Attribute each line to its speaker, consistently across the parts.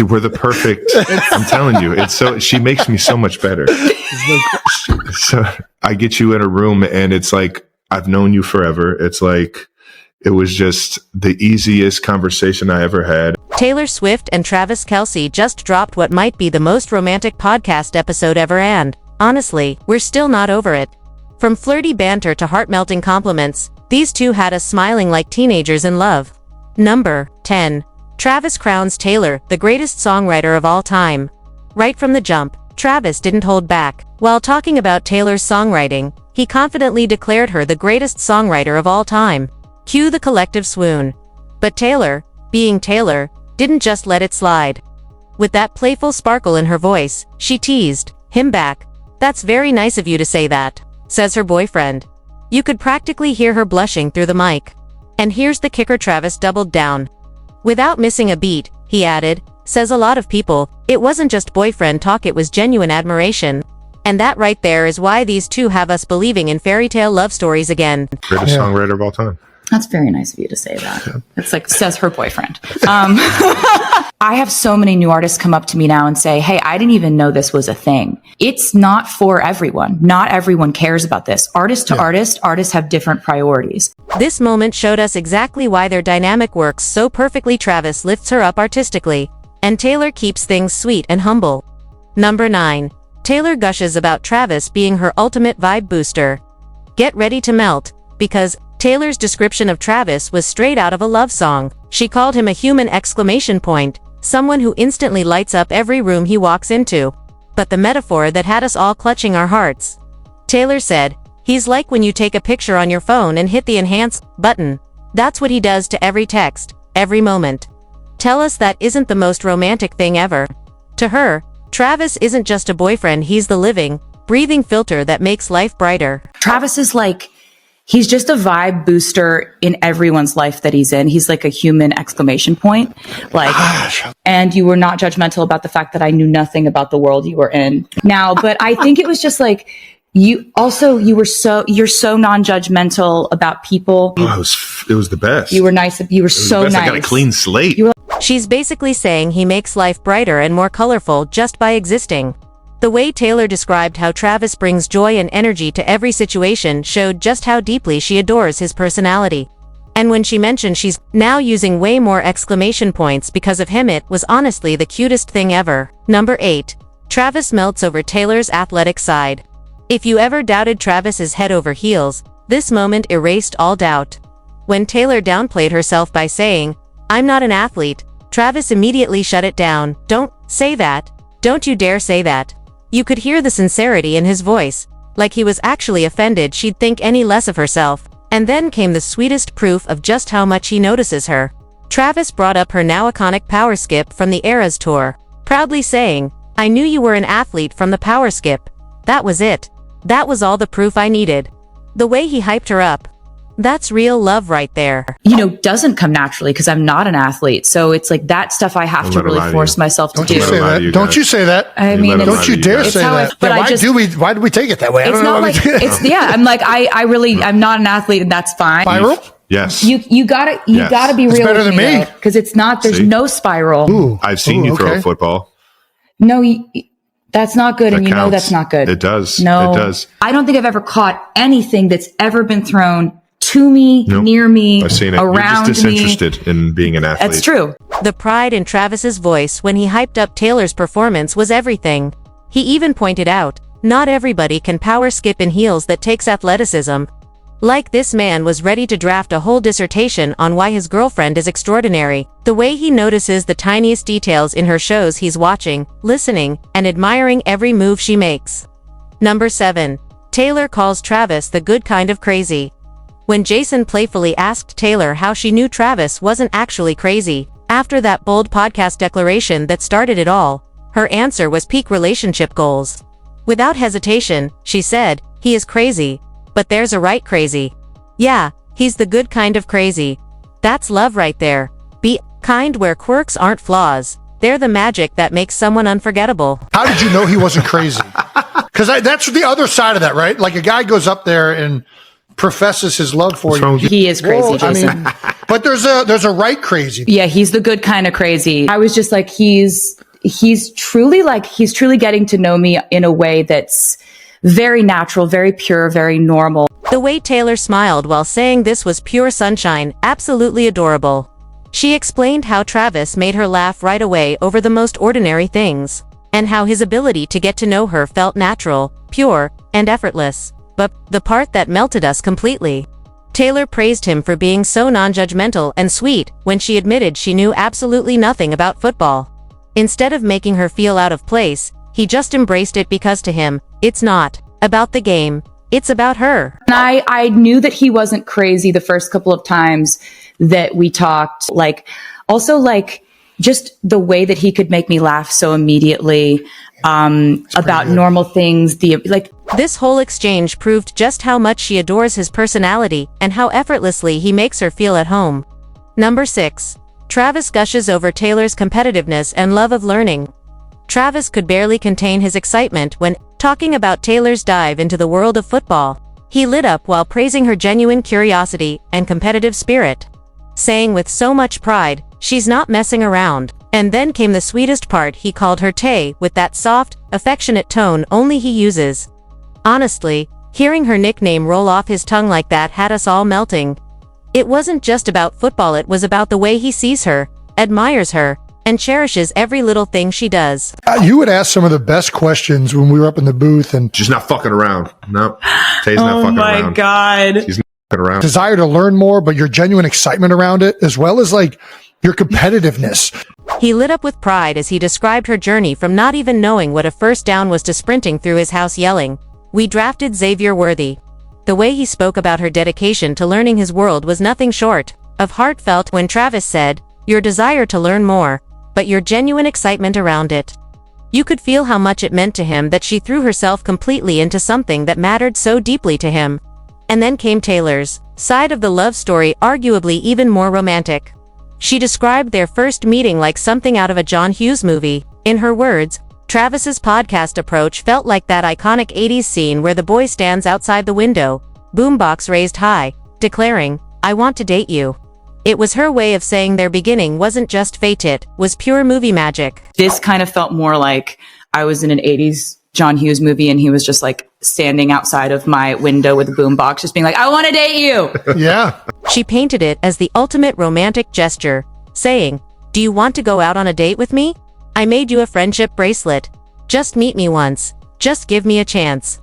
Speaker 1: we're the perfect. I'm telling you, it's so. She makes me so much better. So I get you in a room, and it's like I've known you forever. It's like it was just the easiest conversation I ever had.
Speaker 2: Taylor Swift and Travis Kelce just dropped what might be the most romantic podcast episode ever, and honestly, we're still not over it. From flirty banter to heart-melting compliments, these two had us smiling like teenagers in love. Number 10. Travis crowns Taylor the greatest songwriter of all time. Right from the jump, Travis didn't hold back. While talking about Taylor's songwriting, he confidently declared her the greatest songwriter of all time. Cue the collective swoon. But Taylor, being Taylor, didn't just let it slide. With that playful sparkle in her voice, she teased him back. "That's very nice of you to say that," says her boyfriend. You could practically hear her blushing through the mic. And here's the kicker: Travis doubled down. Without missing a beat, he added, "Says a lot of people, it wasn't just boyfriend talk, it was genuine admiration." And that right there is why these two have us believing in fairy tale love stories again.
Speaker 1: Greatest songwriter of all time.
Speaker 3: That's very nice of you to say that. It's like, says her boyfriend. I have so many new artists come up to me now and say, "Hey, I didn't even know this was a thing." It's not for everyone. Not everyone cares about this. Artist to artist, artists have different priorities.
Speaker 2: This moment showed us exactly why their dynamic works so perfectly. Travis lifts her up artistically, and Taylor keeps things sweet and humble. Number 9. Taylor gushes about Travis being her ultimate vibe booster. Get ready to melt, because Taylor's description of Travis was straight out of a love song. She called him a human exclamation point, someone who instantly lights up every room he walks into. But the metaphor that had us all clutching our hearts. Taylor said, "He's like when you take a picture on your phone and hit the enhance button. That's what he does to every text, every moment." Tell us that isn't the most romantic thing ever. To her, Travis isn't just a boyfriend, he's the living, breathing filter that makes life brighter.
Speaker 3: Travis is like, he's just a vibe booster in everyone's life that he's in. He's like a human exclamation point. Like, and you were not judgmental about the fact that I knew nothing about the world you were in now. But I think it was just like, you're so non-judgmental about people.
Speaker 1: Oh, it was the best.
Speaker 3: You were nice. You were so nice.
Speaker 1: I got a clean slate.
Speaker 2: She's basically saying he makes life brighter and more colorful just by existing. The way Taylor described how Travis brings joy and energy to every situation showed just how deeply she adores his personality. And when she mentioned she's now using way more exclamation points because of him, it was honestly the cutest thing ever. Number 8. Travis melts over Taylor's athletic side. If you ever doubted Travis's head over heels, this moment erased all doubt. When Taylor downplayed herself by saying, "I'm not an athlete," Travis immediately shut it down. "Don't say that. Don't you dare say that." You could hear the sincerity in his voice, like he was actually offended she'd think any less of herself. And then came the sweetest proof of just how much he notices her. Travis brought up her now iconic power skip from the Eras tour, proudly saying, "I knew you were an athlete from the power skip. That was it. That was all the proof I needed." The way he hyped her up. That's real love right there.
Speaker 3: Doesn't come naturally because I'm not an athlete. So it's like that stuff I have to really force myself to do.
Speaker 4: Don't you say that. Don't you say that.
Speaker 3: I mean,
Speaker 4: don't you dare say that.
Speaker 3: But
Speaker 4: why do we take it that way?
Speaker 3: It's not like, I'm like, I'm not an athlete and that's fine.
Speaker 4: Spiral?
Speaker 1: Yes.
Speaker 3: You gotta be real.
Speaker 4: It's better than me.
Speaker 3: Because it's not, there's no spiral.
Speaker 4: Ooh.
Speaker 1: I've seen you throw a football.
Speaker 3: No, that's not good. And you know that's not good.
Speaker 1: It does.
Speaker 3: No.
Speaker 1: It does.
Speaker 3: I don't think I've ever caught anything that's ever been thrown to me, near me,
Speaker 1: I've seen it.
Speaker 3: around
Speaker 1: You're just disinterested in being an athlete.
Speaker 3: That's true.
Speaker 2: The pride in Travis's voice when he hyped up Taylor's performance was everything. He even pointed out, not everybody can power skip in heels. That takes athleticism. Like this man was ready to draft a whole dissertation on why his girlfriend is extraordinary. The way he notices the tiniest details in her shows he's watching, listening, and admiring every move she makes. Number 7. Taylor calls Travis the good kind of crazy. When Jason playfully asked Taylor how she knew Travis wasn't actually crazy, after that bold podcast declaration that started it all, her answer was peak relationship goals. Without hesitation, she said, "He is crazy, but there's a right crazy. Yeah, he's the good kind of crazy. That's love right there. Be kind where quirks aren't flaws. They're the magic that makes someone unforgettable."
Speaker 4: How did you know he wasn't crazy? Because that's the other side of that, right? Like a guy goes up there and professes his love for you.
Speaker 3: He is crazy, Jason.
Speaker 4: But there's a right crazy.
Speaker 3: Yeah, he's the good kind of crazy. I was just like, he's truly getting to know me in a way that's very natural, very pure, very normal.
Speaker 2: The way Taylor smiled while saying this was pure sunshine, absolutely adorable. She explained how Travis made her laugh right away over the most ordinary things, and how his ability to get to know her felt natural, pure, and effortless. But the part that melted us completely. Taylor praised him for being so non-judgmental and sweet when she admitted she knew absolutely nothing about football. Instead of making her feel out of place, he just embraced it because to him, it's not about the game, it's about her.
Speaker 3: And I knew that he wasn't crazy the first couple of times that we talked. Just the way that he could make me laugh so immediately about normal things.
Speaker 2: This whole exchange proved just how much she adores his personality and how effortlessly he makes her feel at home. Number 6. Travis gushes over Taylor's competitiveness and love of learning. Travis could barely contain his excitement when talking about Taylor's dive into the world of football. He lit up while praising her genuine curiosity and competitive spirit, saying with so much pride, "She's not messing around." And then came the sweetest part. He called her Tay with that soft, affectionate tone only he uses. Honestly, hearing her nickname roll off his tongue like that had us all melting. It wasn't just about football, it was about the way he sees her, admires her, and cherishes every little thing she does.
Speaker 4: You would ask some of the best questions when we were up in the booth, and
Speaker 1: She's not fucking around. No, Tay's not fucking around.
Speaker 3: Oh my God.
Speaker 1: She's not fucking around.
Speaker 4: desire to learn more, but your genuine excitement around it, as well as like your competitiveness.
Speaker 2: He lit up with pride as he described her journey from not even knowing what a first down was to sprinting through his house yelling, "We drafted Xavier Worthy." The way he spoke about her dedication to learning his world was nothing short of heartfelt when Travis said, "Your desire to learn more, but your genuine excitement around it." You could feel how much it meant to him that she threw herself completely into something that mattered so deeply to him. And then came Taylor's side of the love story, arguably even more romantic. She described their first meeting like something out of a John Hughes movie. In her words, Travis's podcast approach felt like that iconic 80s scene where the boy stands outside the window, boombox raised high, declaring, "I want to date you." It was her way of saying their beginning wasn't just fate, it was pure movie magic.
Speaker 3: This kind of felt more like I was in an 80s John Hughes movie and he was just like standing outside of my window with a boombox just being like, "I want to date you."
Speaker 4: Yeah.
Speaker 2: She painted it as the ultimate romantic gesture, saying, "Do you want to go out on a date with me? I made you a friendship bracelet. Just meet me once. Just give me a chance."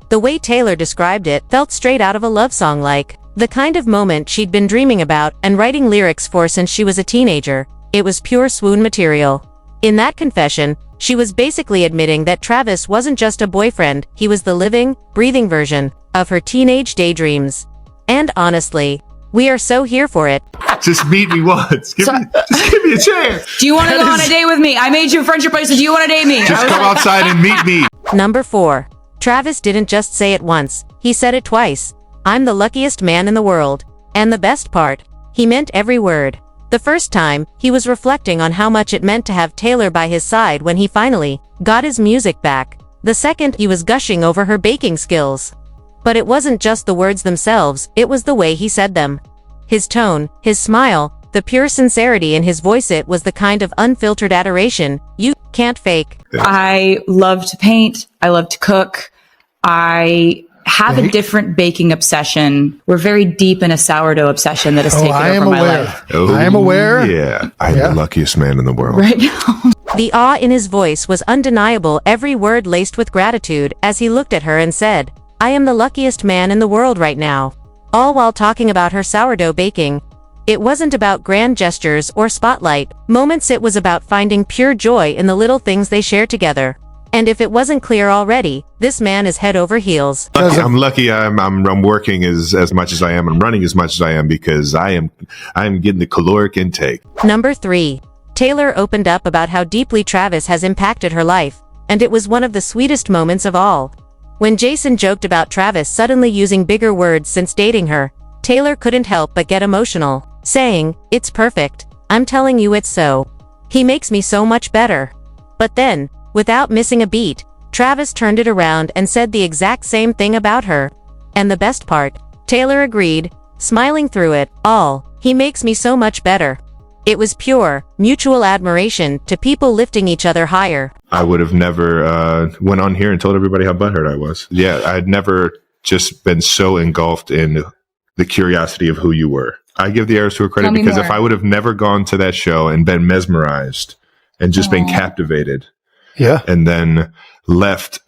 Speaker 2: The way Taylor described it felt straight out of a love song, like the kind of moment she'd been dreaming about and writing lyrics for since she was a teenager. It was pure swoon material. In that confession, she was basically admitting that Travis wasn't just a boyfriend, he was the living, breathing version of her teenage daydreams. And honestly, we are so here for it.
Speaker 1: Just meet me once. Just give me a chance.
Speaker 3: "Do you want to go on a date with me? I made you a friendship bracelet. Do you want to date me?"
Speaker 1: Just come outside and meet me.
Speaker 2: Number 4. Travis didn't just say it once, he said it twice. "I'm the luckiest man in the world." And the best part, he meant every word. The first time, he was reflecting on how much it meant to have Taylor by his side when he finally got his music back. The second, he was gushing over her baking skills. But it wasn't just the words themselves, it was the way he said them. His tone, his smile, the pure sincerity in his voice. It was the kind of unfiltered adoration you can't fake.
Speaker 3: I love to paint. I love to cook. I have a different baking obsession. We're very deep in a sourdough obsession that has taken over my life.
Speaker 4: I am aware.
Speaker 1: Yeah, I'm the luckiest man in the world.
Speaker 3: Right now.
Speaker 2: The awe in his voice was undeniable, every word laced with gratitude as he looked at her and said, "I am the luckiest man in the world right now." All while talking about her sourdough baking. It wasn't about grand gestures or spotlight moments, it was about finding pure joy in the little things they share together. And if it wasn't clear already, this man is head over heels.
Speaker 1: I'm lucky. I'm working as much as I am and running as much as I am because I'm getting the caloric intake.
Speaker 2: Number 3. Taylor opened up about how deeply Travis has impacted her life, and it was one of the sweetest moments of all. When Jason joked about Travis suddenly using bigger words since dating her, Taylor couldn't help but get emotional, saying, "It's perfect. I'm telling you it's so. He makes me so much better." But then, without missing a beat, Travis turned it around and said the exact same thing about her. And the best part, Taylor agreed, smiling through it all. He makes me so much better. It was pure, mutual admiration to people lifting each other higher.
Speaker 1: I would have never went on here and told everybody how butthurt I was. Yeah, I'd never just been so engulfed in the curiosity of who you were. I give the Eras Tour credit because if I would have never gone to that show and been mesmerized and just been captivated, and then left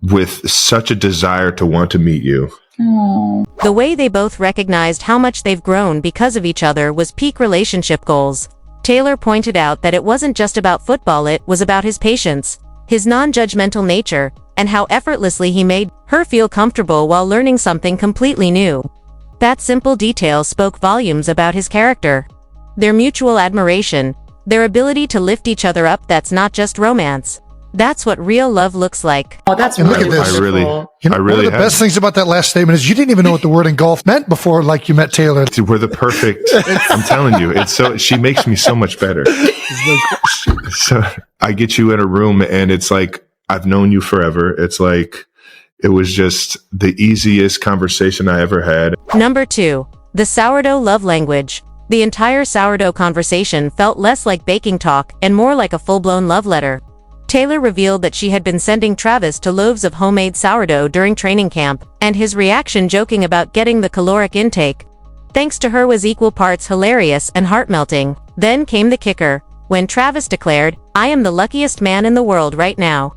Speaker 1: with such a desire to want to meet you.
Speaker 2: The way they both recognized how much they've grown because of each other was peak relationship goals. Traylor pointed out that it wasn't just about football, it was about his patience, his non-judgmental nature, and how effortlessly he made her feel comfortable while learning something completely new. That simple detail spoke volumes about his character. Their mutual admiration, their ability to lift each other up, that's not just romance. That's what real love looks like.
Speaker 3: Oh, that's
Speaker 4: And
Speaker 3: really
Speaker 4: look at this.
Speaker 3: wonderful.
Speaker 4: One of the best things about that last statement is you didn't even know what the word engulf meant before, like you met Traylor.
Speaker 1: We're the perfect. I'm telling you, it's so. She makes me so much better. So I get you in a room, and it's like I've known you forever. It's like it was just the easiest conversation I ever had.
Speaker 2: Number 2, the sourdough love language. The entire sourdough conversation felt less like baking talk and more like a full-blown love letter. Traylor revealed that she had been sending Travis to loaves of homemade sourdough during training camp, and his reaction joking about getting the caloric intake, thanks to her, was equal parts hilarious and heart-melting. Then came the kicker, when Travis declared, "I am the luckiest man in the world right now."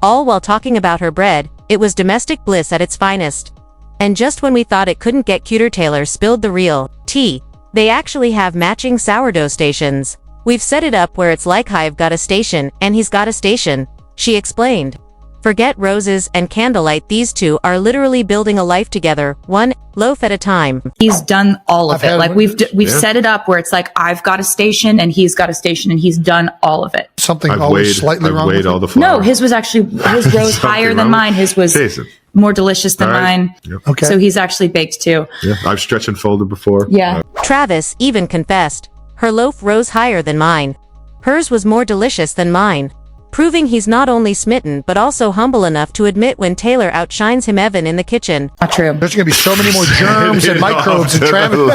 Speaker 2: All while talking about her bread. It was domestic bliss at its finest. And just when we thought it couldn't get cuter, Traylor spilled the real tea. They actually have matching sourdough stations. "We've set it up where it's like I've got a station and he's got a station," she explained. Forget roses and candlelight, these two are literally building a life together, one loaf at a time.
Speaker 3: He's done all of it. Like we've set it up where it's like I've got a station and he's got a station, and he's done all of it.
Speaker 4: Something always slightly wrong with
Speaker 1: all the
Speaker 4: it.
Speaker 1: flowers.
Speaker 3: No, his was actually his rose higher than mine. His was
Speaker 1: Jason.
Speaker 3: more delicious than mine.
Speaker 1: Yep.
Speaker 4: Okay.
Speaker 3: So he's actually baked too.
Speaker 1: Yeah, I've stretched and folded before.
Speaker 3: Yeah.
Speaker 2: Travis even confessed, her loaf rose higher than mine. Hers was more delicious than mine. Proving he's not only smitten but also humble enough to admit when Traylor outshines him Evan in the kitchen.
Speaker 3: Not true.
Speaker 4: There's going to be so many more germs and microbes in Travis.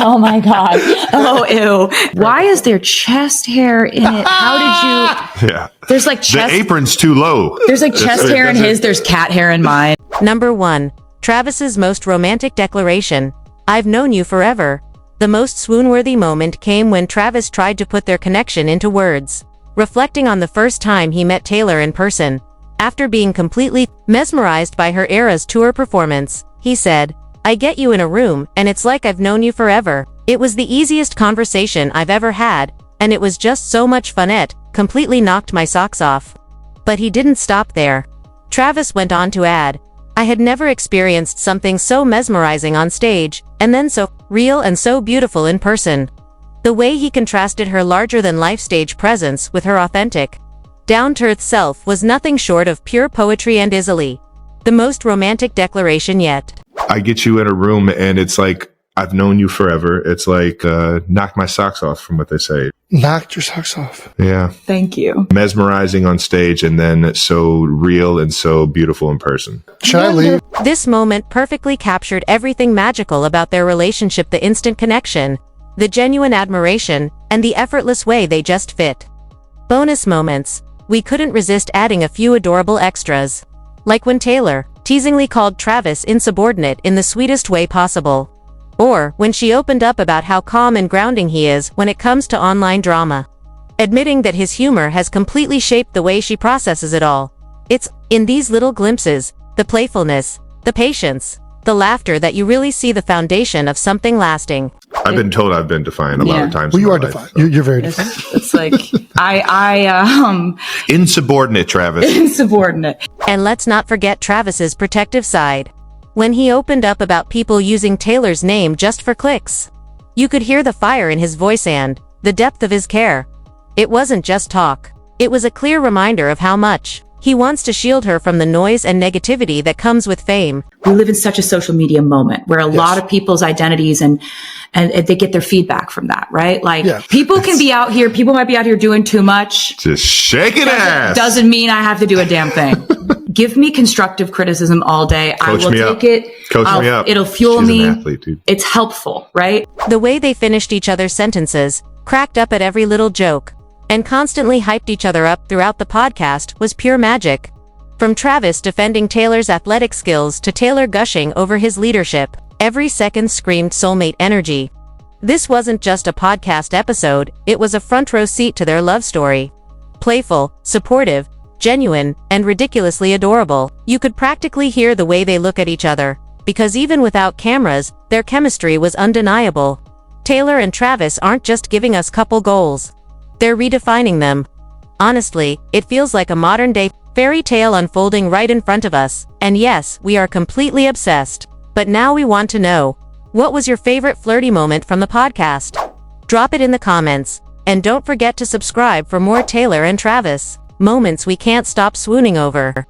Speaker 3: Oh my God. Oh, ew. Why is there chest hair in it? How did you?
Speaker 1: Yeah.
Speaker 3: There's like
Speaker 1: The
Speaker 3: chest.
Speaker 1: apron's too low.
Speaker 3: There's like chest hair in his. There's cat hair in mine.
Speaker 2: Number 1. Travis's most romantic declaration. "I've known you forever." The most swoon-worthy moment came when Travis tried to put their connection into words. Reflecting on the first time he met Traylor in person, after being completely mesmerized by her Eras Tour performance, he said, "I get you in a room, and it's like I've known you forever." It was the easiest conversation I've ever had, and it was just so much fun. It completely knocked my socks off. But he didn't stop there. Travis went on to add, "I had never experienced something so mesmerizing on stage, and then so real and so beautiful in person." The way he contrasted her larger-than-life stage presence with her authentic, down-to-earth self was nothing short of pure poetry and easily the most romantic declaration yet.
Speaker 1: I get you in a room, and it's like I've known you forever. It's like knock my socks off, from what they say.
Speaker 4: Knocked your socks off.
Speaker 1: Yeah.
Speaker 3: Thank you.
Speaker 1: Mesmerizing on stage, and then so real and so beautiful in person.
Speaker 4: Should I leave?
Speaker 2: This moment perfectly captured everything magical about their relationship: the instant connection, the genuine admiration, and the effortless way they just fit. Bonus moments. We couldn't resist adding a few adorable extras. Like when Traylor teasingly called Travis insubordinate in the sweetest way possible. Or when she opened up about how calm and grounding he is when it comes to online drama, admitting that his humor has completely shaped the way she processes it all. It's in these little glimpses, the playfulness, the patience, the laughter, that you really see the foundation of something lasting.
Speaker 1: I've been told I've been defiant a lot of times.
Speaker 4: Well, you
Speaker 1: in
Speaker 4: are
Speaker 1: my life,
Speaker 4: defiant.
Speaker 1: so.
Speaker 4: You're very defiant.
Speaker 3: It's like
Speaker 1: Insubordinate, Travis.
Speaker 3: insubordinate.
Speaker 2: And let's not forget Travis's protective side. When he opened up about people using Traylor's name just for clicks, you could hear the fire in his voice and the depth of his care. It wasn't just talk. It was a clear reminder of how much he wants to shield her from the noise and negativity that comes with fame.
Speaker 3: We live in such a social media moment where a lot of people's identities and they get their feedback from that, right? Like people can be out here, people might be out here doing too much.
Speaker 1: Just shaking ass.
Speaker 3: Doesn't mean I have to do a damn thing. give me constructive criticism all day.
Speaker 1: Coach
Speaker 3: I will
Speaker 1: me
Speaker 3: take
Speaker 1: up.
Speaker 3: it.
Speaker 1: Coach me up.
Speaker 3: It'll fuel
Speaker 1: She's
Speaker 3: me.
Speaker 1: an athlete, dude.
Speaker 3: It's helpful, right?
Speaker 2: The way they finished each other's sentences, cracked up at every little joke, and constantly hyped each other up throughout the podcast was pure magic. From Travis defending Taylor's athletic skills to Taylor gushing over his leadership, every second screamed soulmate energy. This wasn't just a podcast episode, it was a front row seat to their love story. Playful, supportive, genuine, and ridiculously adorable. You could practically hear the way they look at each other, because even without cameras, their chemistry was undeniable. Taylor and Travis aren't just giving us couple goals. They're redefining them. Honestly, it feels like a modern-day fairy tale unfolding right in front of us, and yes, we are completely obsessed. But now we want to know, what was your favorite flirty moment from the podcast? Drop it in the comments, and don't forget to subscribe for more Taylor and Travis moments we can't stop swooning over.